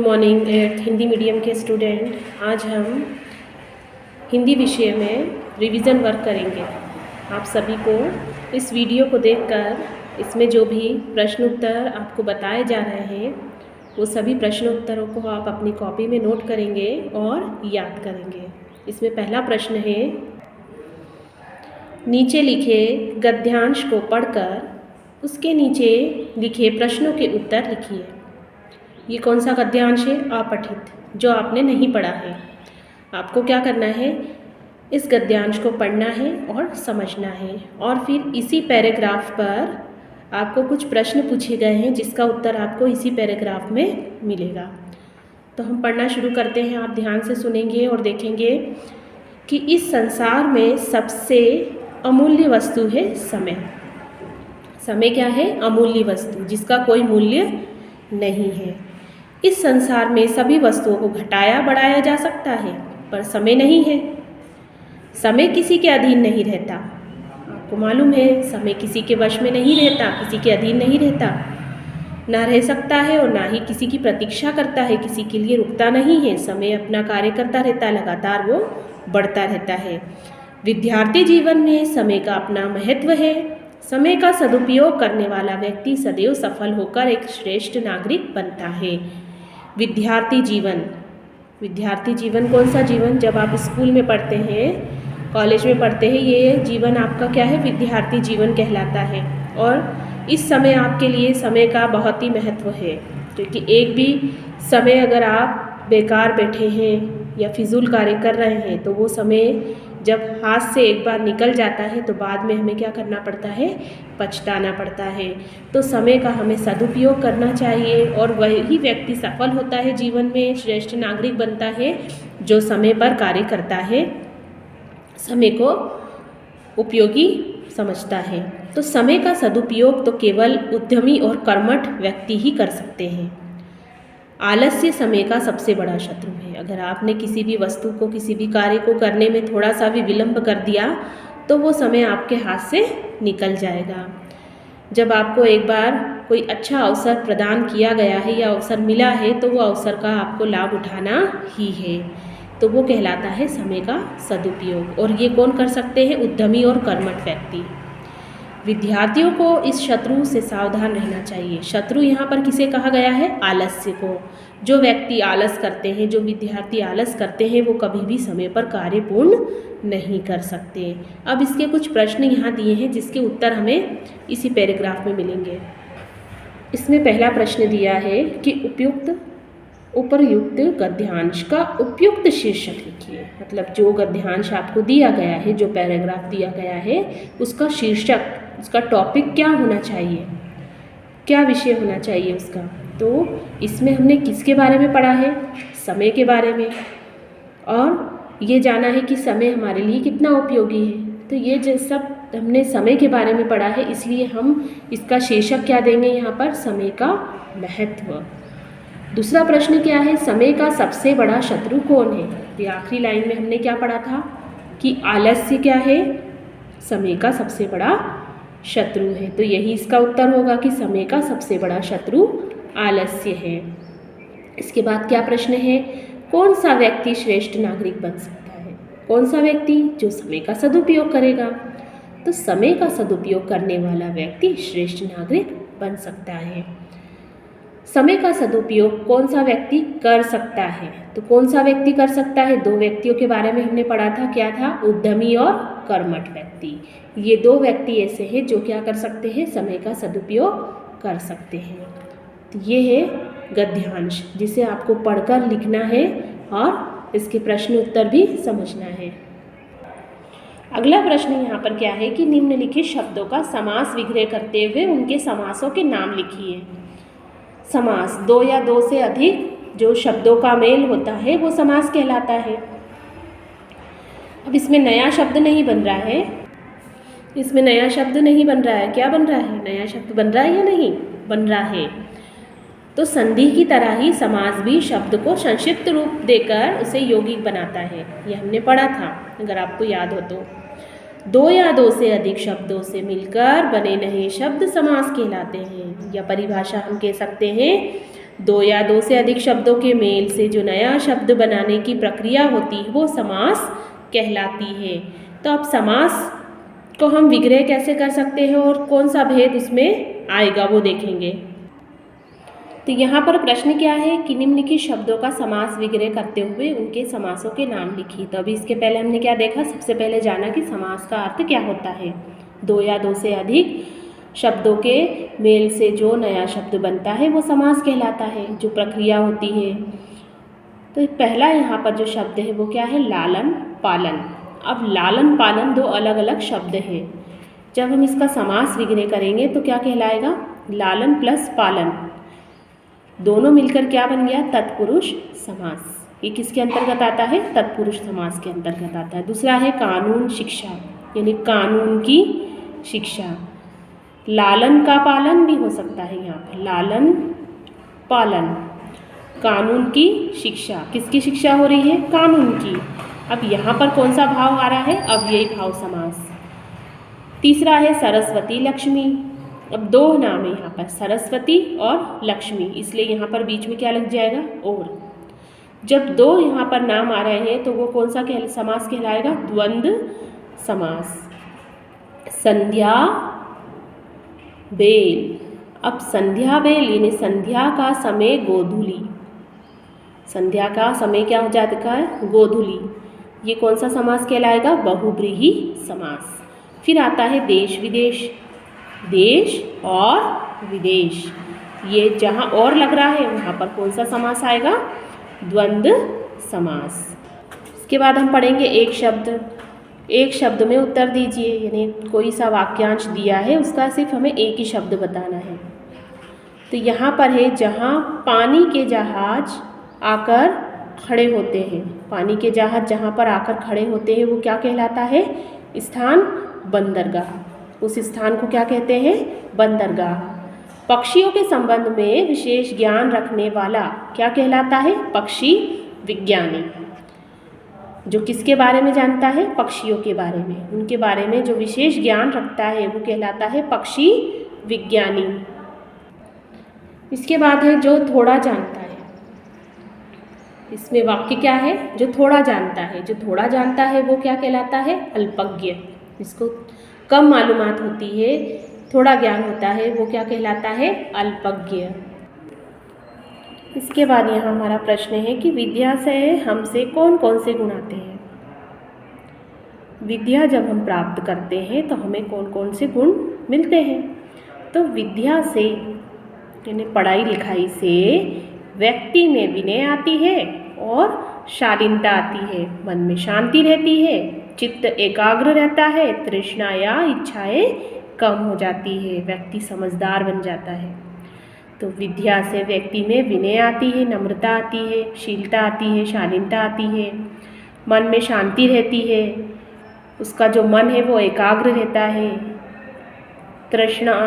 Morning eight Hindi medium के student. आज हम हिंदी विषय में रिवीजन वर्क करेंगे। आप सभी को इस वीडियो को देखकर इसमें जो भी प्रश्न उत्तर आपको बताए जा रहे हैं वो सभी प्रश्न उत्तरों को आप अपनी कॉपी में नोट करेंगे और याद करेंगे। इसमें पहला प्रश्न है, नीचे लिखे गद्यांश को पढ़कर उसके नीचे लिखे प्रश्नों के उत्तर लिखिए। ये कौन सा गद्यांश है? अपठित, जो आपने नहीं पढ़ा है। आपको क्या करना है, इस गद्यांश को पढ़ना है और समझना है, और फिर इसी पैराग्राफ पर आपको कुछ प्रश्न पूछे गए हैं जिसका उत्तर आपको इसी पैराग्राफ में मिलेगा। तो हम पढ़ना शुरू करते हैं। आप ध्यान से सुनेंगे और देखेंगे कि इस संसार में सबसे अमूल्य वस्तु है समय। समय क्या है? अमूल्य वस्तु, जिसका कोई मूल्य नहीं है। इस संसार में सभी वस्तुओं को घटाया बढ़ाया जा सकता है, पर समय नहीं है। समय किसी के अधीन नहीं रहता। आपको मालूम है, समय किसी के वश में नहीं रहता, किसी के अधीन नहीं रहता, ना रह सकता है और ना ही किसी की प्रतीक्षा करता है, किसी के लिए रुकता नहीं है। समय अपना कार्य करता रहता है, लगातार वो बढ़ता रहता है। विद्यार्थी जीवन में समय का अपना महत्व है। समय का सदुपयोग करने वाला व्यक्ति सदैव सफल होकर एक श्रेष्ठ नागरिक बनता है। विद्यार्थी जीवन, विद्यार्थी जीवन कौन सा जीवन? जब आप स्कूल में पढ़ते हैं, कॉलेज में पढ़ते हैं, ये जीवन आपका क्या है? विद्यार्थी जीवन कहलाता है। और इस समय आपके लिए समय का बहुत ही महत्व है, क्योंकि एक भी समय अगर आप बेकार बैठे हैं या फिजूल कार्य कर रहे हैं तो वो समय जब हाथ से एक बार निकल जाता है तो बाद में हमें क्या करना पड़ता है? पछताना पड़ता है। तो समय का हमें सदुपयोग करना चाहिए, और वही व्यक्ति सफल होता है जीवन में, श्रेष्ठ नागरिक बनता है जो समय पर कार्य करता है, समय को उपयोगी समझता है। तो समय का सदुपयोग तो केवल उद्यमी और कर्मठ व्यक्ति ही कर सकते हैं। आलस्य समय का सबसे बड़ा शत्रु है। अगर आपने किसी भी वस्तु को, किसी भी कार्य को करने में थोड़ा सा भी विलंब कर दिया तो वो समय आपके हाथ से निकल जाएगा। जब आपको एक बार कोई अच्छा अवसर प्रदान किया गया है या अवसर मिला है तो वो अवसर का आपको लाभ उठाना ही है। तो वो कहलाता है समय का सदुपयोग, और ये कौन कर सकते हैं? उद्यमी और कर्मठ व्यक्ति। विद्यार्थियों को इस शत्रु से सावधान रहना चाहिए। शत्रु यहाँ पर किसे कहा गया है? आलस्य को। जो व्यक्ति आलस करते हैं, जो विद्यार्थी आलस करते हैं, वो कभी भी समय पर कार्य पूर्ण नहीं कर सकते। अब इसके कुछ प्रश्न यहाँ दिए हैं जिसके उत्तर हमें इसी पैराग्राफ में मिलेंगे। इसमें पहला प्रश्न दिया है कि उपर्युक्त गद्यांश का उपयुक्त शीर्षक लिखिए। मतलब जो गद्यांश आपको दिया गया है, जो पैराग्राफ दिया गया है, उसका शीर्षक, उसका टॉपिक क्या होना चाहिए, क्या विषय होना चाहिए उसका। तो इसमें हमने किसके बारे में पढ़ा है? समय के बारे में, और ये जाना है कि समय हमारे लिए कितना उपयोगी है। तो ये जो सब हमने समय के बारे में पढ़ा है, इसलिए हम इसका शीर्षक क्या देंगे यहाँ पर? समय का महत्व। दूसरा प्रश्न क्या है? समय का सबसे बड़ा शत्रु कौन है? ये आखिरी लाइन में हमने क्या पढ़ा था कि आलस्य क्या है? समय का सबसे बड़ा शत्रु है। तो यही इसका उत्तर होगा कि समय का सबसे बड़ा शत्रु आलस्य है। इसके बाद क्या प्रश्न है? कौन सा व्यक्ति श्रेष्ठ नागरिक बन सकता है? कौन सा व्यक्ति? जो समय का सदुपयोग करेगा। तो समय का सदुपयोग करने वाला व्यक्ति श्रेष्ठ नागरिक बन सकता है। समय का सदुपयोग कौन सा व्यक्ति कर सकता है? तो कौन सा व्यक्ति कर सकता है? दो व्यक्तियों के बारे में हमने पढ़ा था। क्या था? उद्यमी और कर्मठ व्यक्ति। ये दो व्यक्ति ऐसे हैं जो क्या कर सकते हैं? समय का सदुपयोग कर सकते हैं। तो ये है गद्यांश, जिसे आपको पढ़कर लिखना है और इसके प्रश्न उत्तर भी समझना है। अगला प्रश्न यहाँ पर क्या है कि निम्नलिखित शब्दों का समास विग्रह करते हुए उनके समासों के नाम लिखिए। समास, दो या दो से अधिक जो शब्दों का मेल होता है वो समास कहलाता है। अब इसमें नया शब्द नहीं बन रहा है, इसमें नया शब्द नहीं बन रहा है। क्या बन रहा है? नया शब्द बन रहा है या नहीं बन रहा है? तो संधि की तरह ही समास भी शब्द को संक्षिप्त रूप देकर उसे यौगिक बनाता है। ये हमने पढ़ा था, अगर आपको याद हो तो। दो या दो से अधिक शब्दों से मिलकर बने नए शब्द समास कहलाते हैं, या परिभाषा हम कह सकते हैं दो या दो से अधिक शब्दों के मेल से जो नया शब्द बनाने की प्रक्रिया होती है वो समास कहलाती है। तो अब समास को हम विग्रह कैसे कर सकते हैं और कौन सा भेद उसमें आएगा वो देखेंगे। तो यहाँ पर प्रश्न क्या है कि निम्नलिखित शब्दों का समास विग्रह करते हुए उनके समासों के नाम लिखिए। तो अभी इसके पहले हमने क्या देखा, सबसे पहले जाना कि समास का अर्थ क्या होता है। दो या दो से अधिक शब्दों के मेल से जो नया शब्द बनता है वो समास कहलाता है, जो प्रक्रिया होती है। तो पहला यहाँ पर जो शब्द है वो क्या है, लालन पालन। अब लालन पालन दो अलग अलग शब्द हैं। जब हम इसका समास विग्रह करेंगे तो क्या कहलाएगा, लालन प्लस पालन दोनों मिलकर क्या बन गया, तत्पुरुष समास। ये किसके अंतर्गत आता है, तत्पुरुष समास के अंतर्गत आता है। दूसरा है कानून शिक्षा, यानी कानून की शिक्षा। लालन का पालन भी हो सकता है यहाँ पर, लालन पालन कानून की शिक्षा। किसकी शिक्षा हो रही है, कानून की। अब यहाँ पर कौन सा भाव आ रहा है, अव्ययी भाव समास। तीसरा है सरस्वती लक्ष्मी। अब दो नाम है यहाँ पर, सरस्वती और लक्ष्मी, इसलिए यहाँ पर बीच में क्या लग जाएगा, और। जब दो यहाँ पर नाम आ रहे हैं तो वो कौन सा समास कहलाएगा, द्वंद्व समास। संध्या बेल। अब संध्या बेल यानी संध्या का समय गोधूली, संध्या का समय क्या हो जाता है, गोधूली। ये कौन सा समास कहलाएगा, बहुब्रीहि समास। फिर आता है देश विदेश, देश और विदेश। ये जहाँ और लग रहा है वहाँ पर कौन सा समास आएगा, द्वंद्व समास। इसके बाद हम पढ़ेंगे एक शब्द। एक शब्द में उत्तर दीजिए, यानी कोई सा वाक्यांश दिया है उसका सिर्फ हमें एक ही शब्द बताना है। तो यहाँ पर है, जहाँ पानी के जहाज आकर खड़े होते हैं। पानी के जहाज जहाँ पर आकर खड़े होते हैं वो क्या कहलाता है, स्थान बंदरगाह। उस स्थान को क्या कहते हैं, बंदरगाह। पक्षियों के संबंध में विशेष ज्ञान रखने वाला क्या कहलाता है, पक्षी विज्ञानी। जो किसके बारे में जानता है, पक्षियों के बारे में, उनके बारे में जो विशेष ज्ञान रखता है वो कहलाता है पक्षी विज्ञानी। इसके बाद है जो थोड़ा जानता है। इसमें वाक्य क्या है, जो थोड़ा जानता है। जो थोड़ा जानता है वो क्या कहलाता है, अल्पज्ञ। जिसको कम मालूमात होती है, थोड़ा ज्ञान होता है, वो क्या कहलाता है, अल्पज्ञ। इसके बाद यहाँ हमारा प्रश्न है कि विद्या से हमसे कौन कौन से गुण आते हैं। विद्या जब हम प्राप्त करते हैं तो हमें कौन कौन से गुण मिलते हैं। तो विद्या से यानी पढ़ाई लिखाई से व्यक्ति में विनय आती है और शालीनता आती है, मन में शांति रहती है, चित्त एकाग्र रहता है, तृष्णा या इच्छाएं कम हो जाती है, व्यक्ति समझदार बन जाता है। तो विद्या से व्यक्ति में विनय आती है, नम्रता आती है, शीलता आती है, शालीनता आती है, मन में शांति रहती है, उसका जो मन है वो एकाग्र रहता है, तृष्णा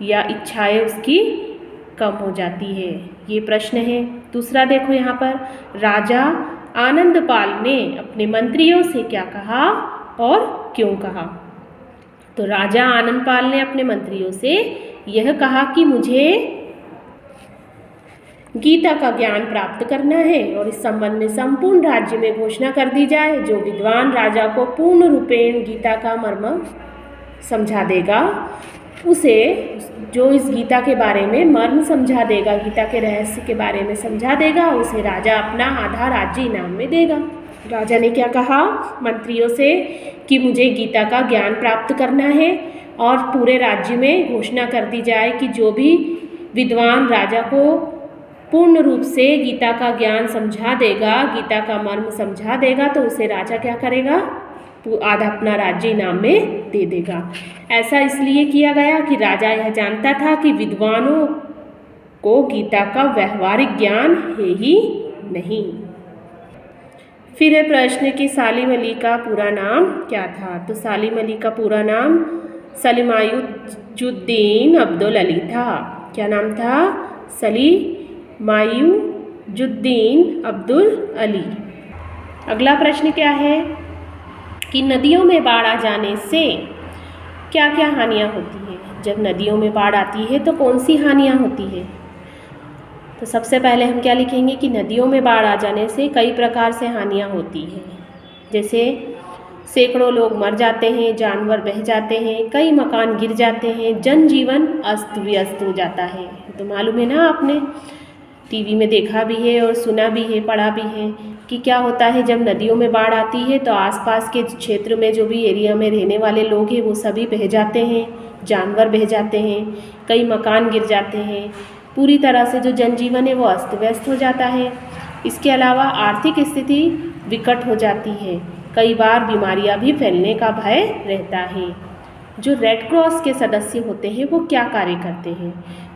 या इच्छाएं उसकी कम हो जाती है। ये प्रश्न है। दूसरा देखो यहाँ पर, राजा आनंदपाल ने अपने मंत्रियों से क्या कहा और क्यों कहा। तो राजा आनंदपाल ने अपने मंत्रियों से यह कहा कि मुझे गीता का ज्ञान प्राप्त करना है और इस संबंध में संपूर्ण राज्य में घोषणा कर दी जाए। जो विद्वान राजा को पूर्ण रूपेण गीता का मर्म समझा देगा, उसे जो इस गीता के बारे में मर्म समझा देगा, गीता के रहस्य के बारे में समझा देगा, उसे राजा अपना आधा राज्य इनाम में देगा। राजा ने क्या कहा मंत्रियों से कि मुझे गीता का ज्ञान प्राप्त करना है और पूरे राज्य में घोषणा कर दी जाए कि जो भी विद्वान राजा को पूर्ण रूप से गीता का ज्ञान समझा देगा, गीता का मर्म समझा देगा, तो उसे राजा क्या करेगा, आधा अपना राज्य इनाम में दे देगा। ऐसा इसलिए किया गया कि राजा यह जानता था कि विद्वानों को गीता का व्यवहारिक ज्ञान है ही नहीं। फिर है प्रश्न कि सालिम अली का पूरा नाम क्या था। तो सालिम अली का पूरा नाम सलीमायुद्दीन अब्दुल अली था। क्या नाम था, सलीमायुद्दीन अब्दुल अली। अगला प्रश्न क्या है कि नदियों में बाढ़ आ जाने से क्या क्या हानियाँ होती हैं। जब नदियों में बाढ़ आती है तो कौन सी हानियाँ होती है। तो सबसे पहले हम क्या लिखेंगे कि नदियों में बाढ़ आ जाने से कई प्रकार से हानियाँ होती हैं, जैसे सैकड़ों लोग मर जाते हैं, जानवर बह जाते हैं, कई मकान गिर जाते हैं, जनजीवन अस्त व्यस्त हो जाता है। तो मालूम है ना, आपने टीवी में देखा भी है और सुना भी है, पढ़ा भी है कि क्या होता है जब नदियों में बाढ़ आती है तो आसपास के क्षेत्र में जो भी एरिया में रहने वाले लोग हैं वो सभी बह जाते हैं, जानवर बह जाते हैं, कई मकान गिर जाते हैं, पूरी तरह से जो जनजीवन है वो अस्त व्यस्त हो जाता है। इसके अलावा आर्थिक स्थिति विकट हो जाती है, कई बार बीमारियां भी फैलने का भय रहता है। जो रेड क्रॉस के सदस्य होते हैं वो क्या कार्य करते हैं?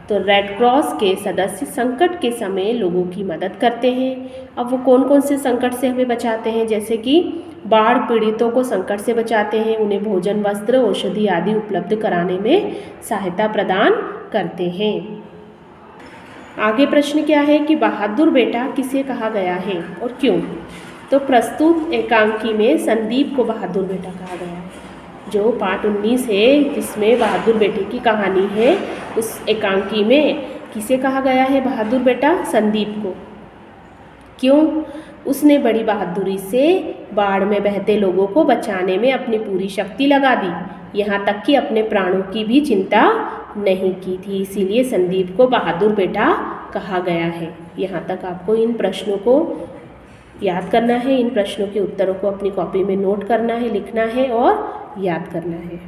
तो रेड क्रॉस के सदस्य संकट के समय लोगों की मदद करते हैं। अब वो कौन कौन से संकट से हमें बचाते हैं? जैसे कि बाढ़ पीड़ितों को संकट से बचाते हैं, उन्हें भोजन, वस्त्र, औषधि आदि उपलब्ध कराने में सहायता प्रदान करते हैं। आगे प्रश्न क्या है कि बहादुर बेटा किसे कहा गया है और क्यों? तो प्रस्तुत एकांकी में संदीप को बहादुर बेटा कहा गया है। जो पाठ 19 है जिसमें बहादुर बेटे की कहानी है, उस एकांकी में किसे कहा गया है बहादुर बेटा? संदीप को। क्यों? उसने बड़ी बहादुरी से बाढ़ में बहते लोगों को बचाने में अपनी पूरी शक्ति लगा दी, यहाँ तक कि अपने प्राणों की भी चिंता नहीं की थी, इसीलिए संदीप को बहादुर बेटा कहा गया है। यहाँ तक आपको इन प्रश्नों को याद करना है, इन प्रश्नों के उत्तरों को अपनी कॉपी में नोट करना है, लिखना है और याद करना है।